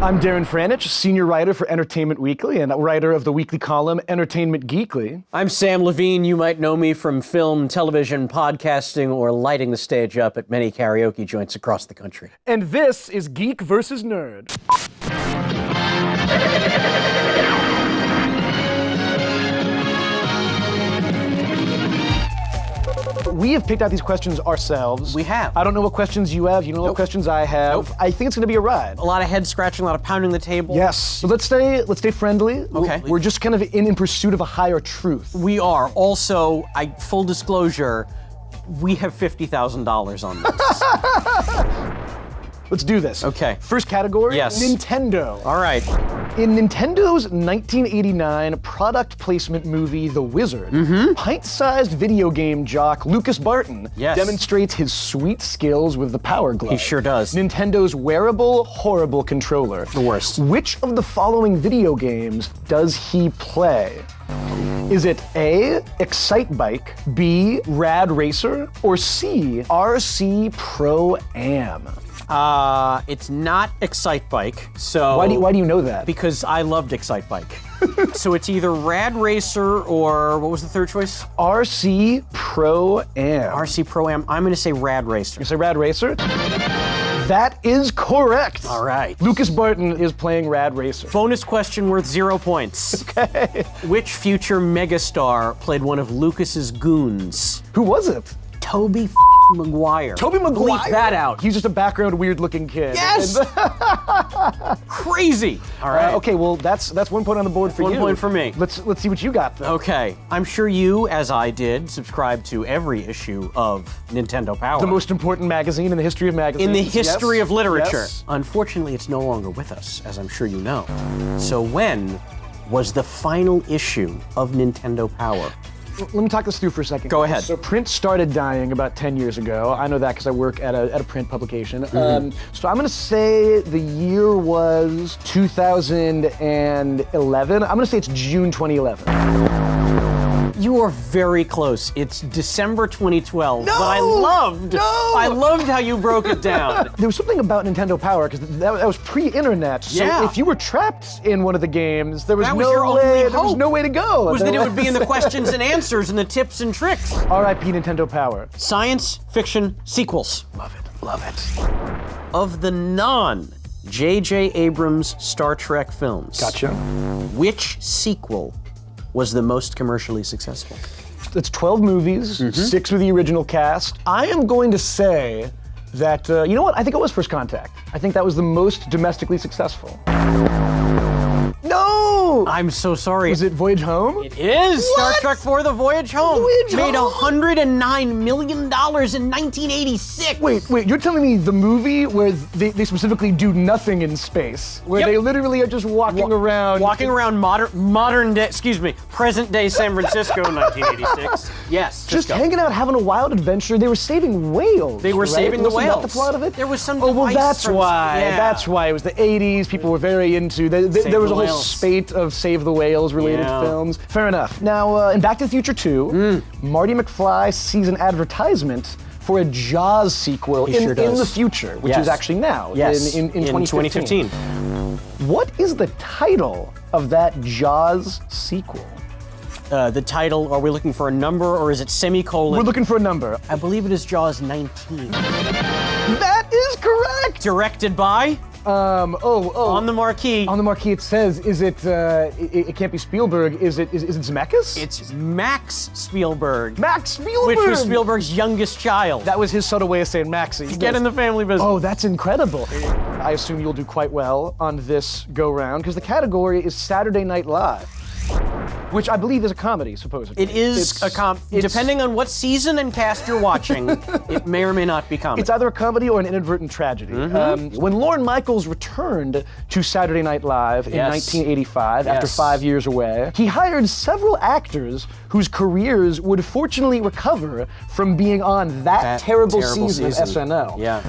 I'm Darren Franich, senior writer for Entertainment Weekly and writer of the weekly column Entertainment Geekly. I'm Samm Levine. You might know me from film, television, podcasting, or lighting the stage up at many karaoke joints across the country. And this is Geek versus Nerd. We have picked out these questions ourselves. We have. I don't know what questions you have. You don't know what questions I have. Nope. I think it's going to be a ride. A lot of head scratching, a lot of pounding the table. Yes. So let's stay friendly. Okay. We're just kind of in pursuit of a higher truth. We are. Also, full disclosure, we have $50,000 on this. Let's do this. Okay. First category, Yes. Nintendo. All right. In Nintendo's 1989 product placement movie, The Wizard, pint-sized video game jock Lucas Barton demonstrates his sweet skills with the Power Glove. He sure does. Nintendo's wearable, horrible controller. The worst. Which of the following video games does he play? Is it A, Excite Bike, B, Rad Racer, or C, RC Pro-Am? It's not Excite Bike, so... Why do you know that? Because I loved Excite Bike. So it's either Rad Racer or, what was the third choice? RC Pro-Am. RC Pro-Am. I'm gonna say Rad Racer. You say Rad Racer? That is correct. All right. Lucas Barton is playing Rad Racer. Bonus question worth 0 points. Okay. Which future megastar played one of Lucas's goons? Who was it? Tobey Maguire. Tobey Maguire? Bleep that out. He's just a background weird-looking kid. Yes! Crazy. All right. Okay, well, that's 1 point on the board for you. 1 point for me. Let's see what you got, though. Okay. I'm sure you, as I did, subscribe to every issue of Nintendo Power. The most important magazine in the history of magazines. In the history of literature. Yes. Unfortunately, it's no longer with us, as I'm sure you know. So when was the final issue of Nintendo Power? Let me talk this through for a second. Go ahead. So print started dying about 10 years ago. I know that because I work at a print publication. So I'm going to say the year was 2011. I'm going to say it's June 2011. You are very close. It's December 2012. No! But I loved how you broke it down. There was something about Nintendo Power, because that was pre-internet. So Yeah. if you were trapped in one of the games, there was That was your only there was hope. no way to go. Was that it would be in the questions and answers and the tips and tricks. R.I.P. Nintendo Power. Science fiction sequels. Love it, love it. Of the non-J.J. Abrams Star Trek films, Gotcha. which sequel was the most commercially successful? It's 12 movies, 6 with the original cast. I am going to say that, you know what? I think it was First Contact. I think that was the most domestically successful. No! I'm so sorry. Is it Voyage Home? It is Star Trek IV: The Voyage Home. Voyage Made Home? $109 million in 1986. Wait, you're telling me the movie where they specifically do nothing in space, where Yep. they literally are just walking around. Walking around present day San Francisco in 1986. Yes. Just hanging out, having a wild adventure. They were saving whales. They were right? saving the Wasn't whales. that the plot of it? There was some Oh, well, device that's from- why. yeah. That's why. It was the 80s. People were very into. There was the a whole whales. spate of Save the Whales related Yeah. films. Fair enough. Now, in Back to the Future 2, Marty McFly sees an advertisement for a Jaws sequel He sure in does. the future, which Yes. is actually now, Yes. in 2015. What is the title of that Jaws sequel? The title, are we looking for a number or is it semicolon? We're looking for a number. I believe it is Jaws 19. That is correct! Directed by? On the marquee. On the marquee it says, is it, it can't be Spielberg, is it Zemeckis? It's Max Spielberg. Max Spielberg! Which was Spielberg's youngest child. That was his subtle way of saying Maxie. Get in the family business. Oh, that's incredible. I assume you'll do quite well on this go-round, because the category is Saturday Night Live. Which I believe is a comedy, supposedly. It is depending on what season and cast you're watching, it may or may not be comedy. It's either a comedy or an inadvertent tragedy. When Lorne Michaels returned to Saturday Night Live in 1985, after 5 years away, he hired several actors whose careers would fortunately recover from being on that terrible season of SNL. Yeah.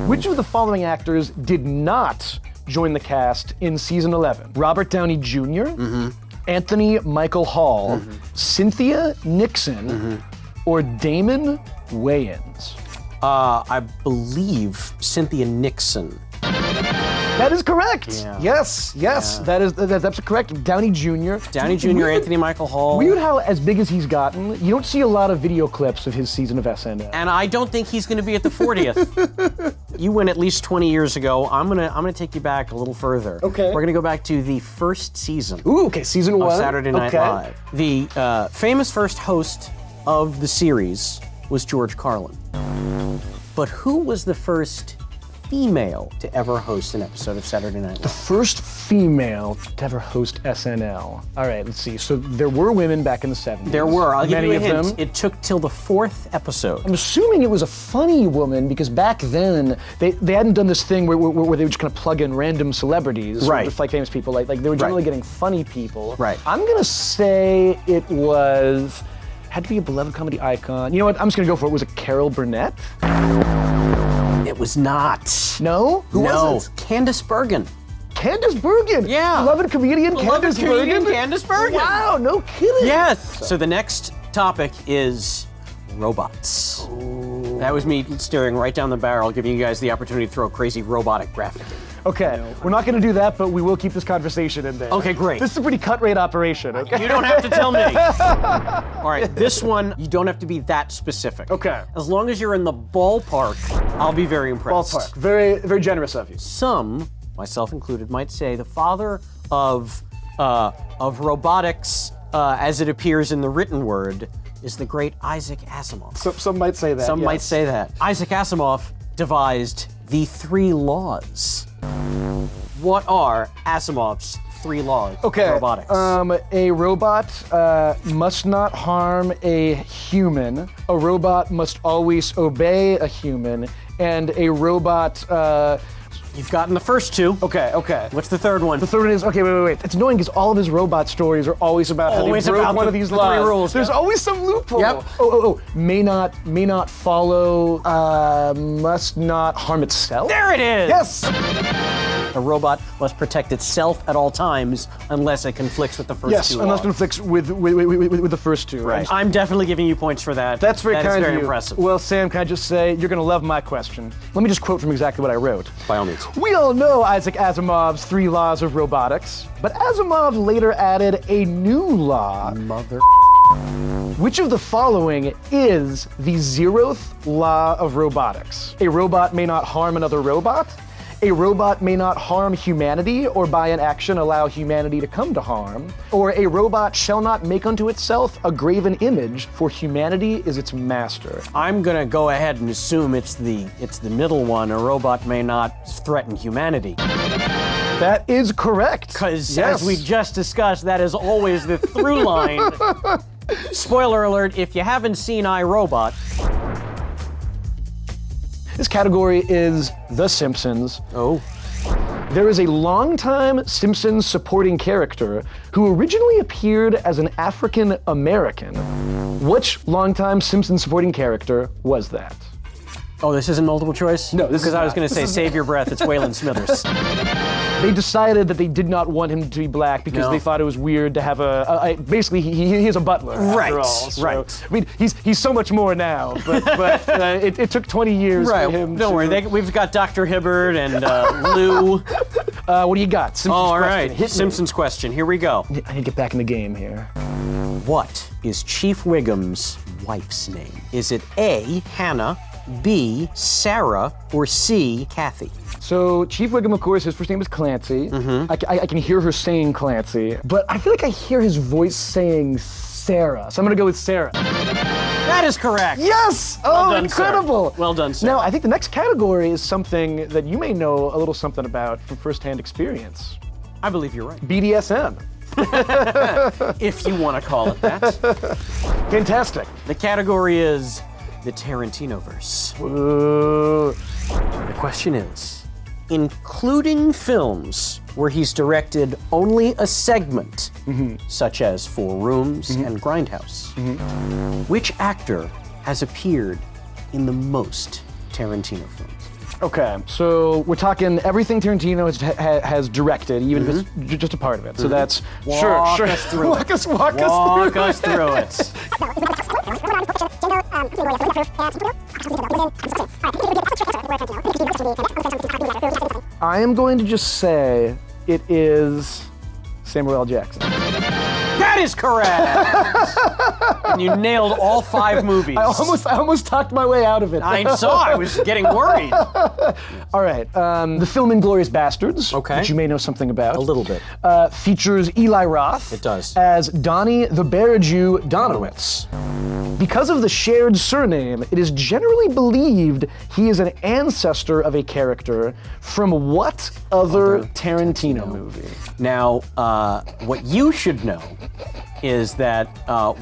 Which of the following actors did not join the cast in season 11? Robert Downey Jr., Anthony Michael Hall, Cynthia Nixon, or Damon Wayans? I believe Cynthia Nixon. That is correct. Yeah. Yes. Yeah. That's absolutely correct. Downey Jr. Downey Jr., Anthony Michael Hall. Weird how, as big as he's gotten, you don't see a lot of video clips of his season of SNL. And I don't think he's going to be at the 40th. You went at least 20 years ago. I'm gonna take you back a little further. Okay. We're gonna go back to the first season. Ooh, okay, season 1 of Saturday Night okay. Live. The famous first host of the series was George Carlin. But who was the first female to ever host an episode of Saturday Night Live? First female to ever host SNL. All right, let's see. So there were women back in the 70s. There were. I'll give you a hint. Them. It took till the 4th episode. I'm assuming it was a funny woman because back then they hadn't done this thing where they would just kind of plug in random celebrities, Right. Just like famous people. Like they were generally Right. getting funny people. Right. I'm gonna say it had to be a beloved comedy icon. You know what? I'm just gonna go for it. Was it Carol Burnett? It was not. No? Who was it? Candace Bergen. Candace Bergen. Yeah. Beloved comedian Candace Bergen. Candace Bergen. Wow, no kidding. Yes. So the next topic is robots. Ooh. That was me staring right down the barrel, giving you guys the opportunity to throw a crazy robotic graphic in. Okay, we're not gonna do that, but we will keep this conversation in there. Okay, great. This is a pretty cut rate operation, okay? You don't have to tell me. All right, this one, you don't have to be that specific. Okay. As long as you're in the ballpark, I'll be very impressed. Ballpark. Very, very generous of you. Some, myself included, might say the father of robotics, as it appears in the written word, is the great Isaac Asimov. So, some might say that. Some yes. might say that. Isaac Asimov devised the 3 laws. What are Asimov's 3 laws of robotics? A robot must not harm a human. A robot must always obey a human. And a robot, You've gotten the first 2. Okay. What's the third one? The third one is, okay, wait. It's annoying because all of his robot stories are always about how they broke one of these the laws. 3 rules. There's always some loophole. Yep. May not follow, must not harm itself. There it is! Yes! A robot must protect itself at all times unless it conflicts with the first 2 Yes, unless laws. it conflicts with the first 2. Right. I'm definitely giving you points for that. That's very kind of you. That's very impressive. Well, Sam, can I just say, you're going to love my question. Let me just quote from exactly what I wrote. By all means. We all know Isaac Asimov's 3 laws of robotics, but Asimov later added a new law. Mother. Which of the following is the zeroth law of robotics? A robot may not harm another robot. A robot may not harm humanity or by an action allow humanity to come to harm. Or a robot shall not make unto itself a graven image, for humanity is its master. I'm gonna go ahead and assume it's the middle one. A robot may not threaten humanity. That is correct. Because yes. as we just discussed, that is always the through line. Spoiler alert, if you haven't seen iRobot. This category is The Simpsons. Oh. There is a longtime Simpsons supporting character who originally appeared as an African American. Which longtime Simpsons supporting character was that? Oh, this isn't multiple choice? No, this is because I was not. going to say, save your breath, it's Waylon Smithers. They decided that they did not want him to be black because they thought it was weird to have basically he is a butler after all. So, Right. I mean, he's so much more now, but it took 20 years for him. Don't worry, we've got Dr. Hibbert and Lou. What do you got? Simpsons All question. right, Hit me. Simpsons question. Here we go. I need to get back in the game here. What is Chief Wiggum's wife's name? Is it A, Hannah, B, Sarah, or C, Kathy? So Chief Wiggum, of course, his first name is Clancy. Mm-hmm. I can hear her saying Clancy, but I feel like I hear his voice saying Sarah. So I'm gonna go with Sarah. That is correct. Yes! Well Oh, done, incredible! Sir. Well done, sir. Now, I think the next category is something that you may know a little something about from firsthand experience. I believe you're right. BDSM. If you want to call it that. Fantastic. The category is the Tarantino-verse. Ooh. The question is, including films where he's directed only a segment, such as Four Rooms and Grindhouse, which actor has appeared in the most Tarantino films? Okay, so we're talking everything Tarantino has directed, even if it's just a part of it. So that's Walk sure. us through Walk it. us Walk us through it. I am going to just say it is Samuel L. Jackson. That is correct! And you nailed all 5 movies. I almost talked my way out of it. I saw. I was getting worried. All right. The film Inglourious Basterds, which you may know something about. A little bit. Features Eli Roth. It does. As Donny the Bear Jew Donowitz. Because of the shared surname, it is generally believed he is an ancestor of a character from what other Tarantino movie? Now, what you should know is that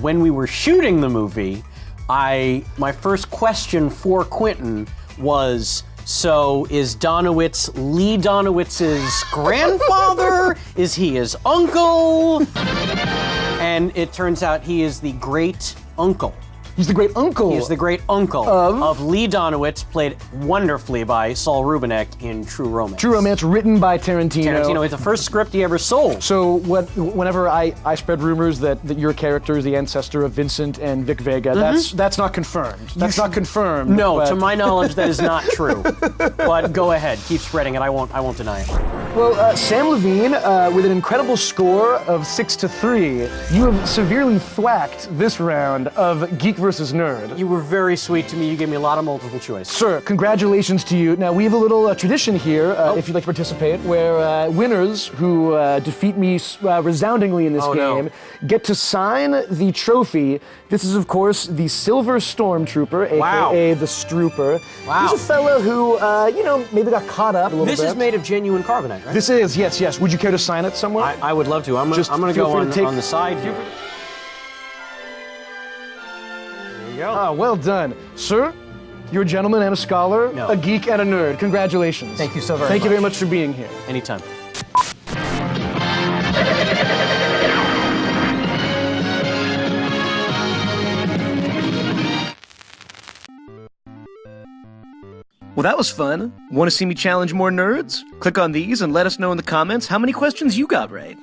when we were shooting the movie, my first question for Quentin was, so is Donowitz Lee Donowitz's grandfather? Is he his uncle? And it turns out he is the great uncle. He's the great uncle. He is the great uncle of Lee Donowitz, played wonderfully by Saul Rubinek in True Romance. True Romance, written by Tarantino. Tarantino, it's the first script he ever sold. So whenever I spread rumors that your character is the ancestor of Vincent and Vic Vega, that's not confirmed. That's not confirmed. No, to my knowledge, that is not true. But go ahead, keep spreading it. I won't deny it. Well, Samm Levine, with an incredible score of 6-3, you have severely thwacked this round of Geek versus Nerd. You were very sweet to me. You gave me a lot of multiple choice. Sir, congratulations to you. Now, we have a little tradition here, if you'd like to participate, where winners who defeat me resoundingly in this game get to sign the trophy. This is, of course, the Silver Stormtrooper, a.k.a. the Strooper. Wow. He's a fellow who, maybe got caught up a little bit. This is made of genuine carbonite, right? This is, yes. Would you care to sign it somewhere? I would love to. I'm going to go on the side here. There you go. Ah, well done. Sir, you're a gentleman and a scholar, a geek and a nerd. Congratulations. Thank you so very much. Thank you very much for being here. Anytime. Well, that was fun. Want to see me challenge more nerds? Click on these and let us know in the comments how many questions you got right.